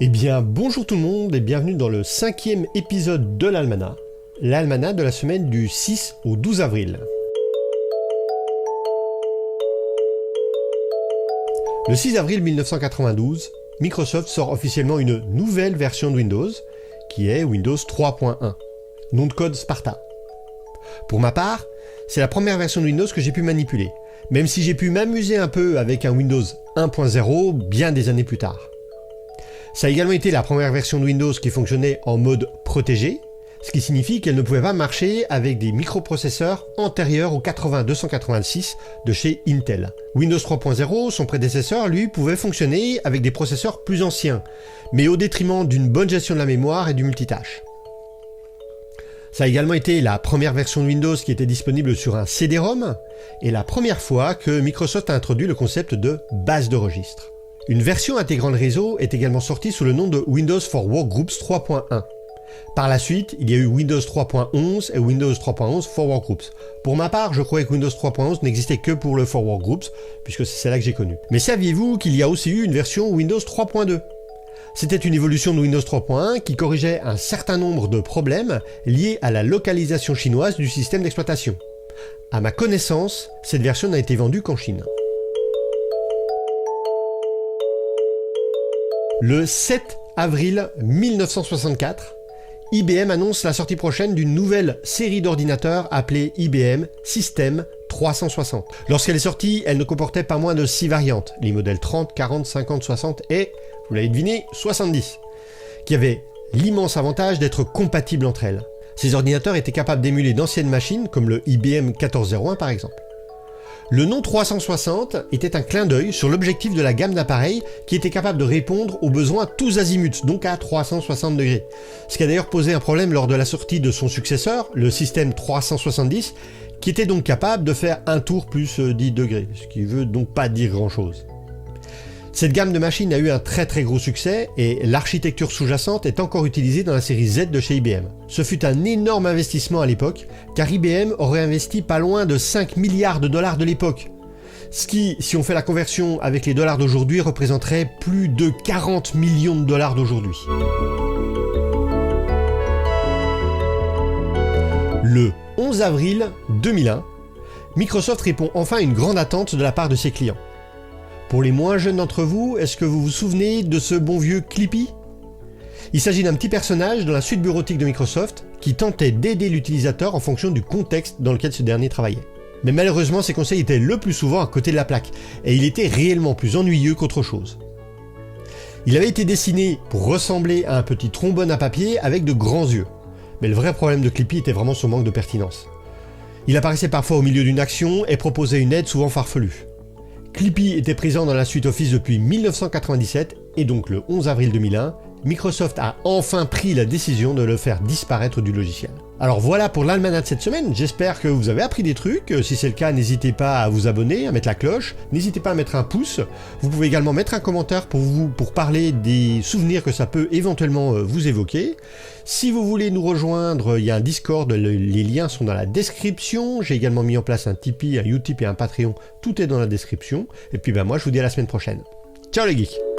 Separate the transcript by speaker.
Speaker 1: Eh bien, bonjour tout le monde et bienvenue dans le 5e épisode de l'Almanach de la semaine du 6 au 12 avril. Le 6 avril 1992, Microsoft sort officiellement une nouvelle version de Windows, qui est Windows 3.1, nom de code Sparta. Pour ma part, c'est la première version de Windows que j'ai pu manipuler, même si j'ai pu m'amuser un peu avec un Windows 1.0 bien des années plus tard. Ça a également été la première version de Windows qui fonctionnait en mode protégé, ce qui signifie qu'elle ne pouvait pas marcher avec des microprocesseurs antérieurs au 80-286 de chez Intel. Windows 3.0, son prédécesseur, lui, pouvait fonctionner avec des processeurs plus anciens, mais au détriment d'une bonne gestion de la mémoire et du multitâche. Ça a également été la première version de Windows qui était disponible sur un CD-ROM, et la première fois que Microsoft a introduit le concept de base de registre. Une version intégrant le réseau est également sortie sous le nom de Windows for Workgroups 3.1. Par la suite, il y a eu Windows 3.11 et Windows 3.11 for Workgroups. Pour ma part, je croyais que Windows 3.11 n'existait que pour le for Workgroups, puisque c'est celle-là que j'ai connue. Mais saviez-vous qu'il y a aussi eu une version Windows 3.2 ? C'était une évolution de Windows 3.1 qui corrigeait un certain nombre de problèmes liés à la localisation chinoise du système d'exploitation. À ma connaissance, cette version n'a été vendue qu'en Chine. Le 7 avril 1964, IBM annonce la sortie prochaine d'une nouvelle série d'ordinateurs appelée IBM System 360. Lorsqu'elle est sortie, elle ne comportait pas moins de 6 variantes, les modèles 30, 40, 50, 60 et, vous l'avez deviné, 70, qui avaient l'immense avantage d'être compatibles entre elles. Ces ordinateurs étaient capables d'émuler d'anciennes machines comme le IBM 1401 par exemple. Le nom 360 était un clin d'œil sur l'objectif de la gamme d'appareils qui était capable de répondre aux besoins tous azimuts, donc à 360 degrés. Ce qui a d'ailleurs posé un problème lors de la sortie de son successeur, le système 370, qui était donc capable de faire un tour plus 10 degrés, ce qui veut donc pas dire grand chose. Cette gamme de machines a eu un très gros succès et l'architecture sous-jacente est encore utilisée dans la série Z de chez IBM. Ce fut un énorme investissement à l'époque, car IBM aurait investi pas loin de 5 milliards de dollars de l'époque. Ce qui, si on fait la conversion avec les dollars d'aujourd'hui, représenterait plus de 40 millions de dollars d'aujourd'hui. Le 11 avril 2001, Microsoft répond enfin à une grande attente de la part de ses clients. Pour les moins jeunes d'entre vous, est-ce que vous vous souvenez de ce bon vieux Clippy ? Il s'agit d'un petit personnage dans la suite bureautique de Microsoft qui tentait d'aider l'utilisateur en fonction du contexte dans lequel ce dernier travaillait. Mais malheureusement, ses conseils étaient le plus souvent à côté de la plaque, et il était réellement plus ennuyeux qu'autre chose. Il avait été dessiné pour ressembler à un petit trombone à papier avec de grands yeux. Mais le vrai problème de Clippy était vraiment son manque de pertinence. Il apparaissait parfois au milieu d'une action et proposait une aide souvent farfelue. Clippy était présent dans la suite Office depuis 1997 et donc le 11 avril 2001, Microsoft a enfin pris la décision de le faire disparaître du logiciel. Alors voilà pour l'Almanach de cette semaine, j'espère que vous avez appris des trucs, si c'est le cas n'hésitez pas à vous abonner, à mettre la cloche, n'hésitez pas à mettre un pouce, vous pouvez également mettre un commentaire pour parler des souvenirs que ça peut éventuellement vous évoquer. Si vous voulez nous rejoindre, il y a un Discord, les liens sont dans la description, j'ai également mis en place un Tipeee, un Utip et un Patreon, tout est dans la description, et puis moi je vous dis à la semaine prochaine. Ciao les geeks!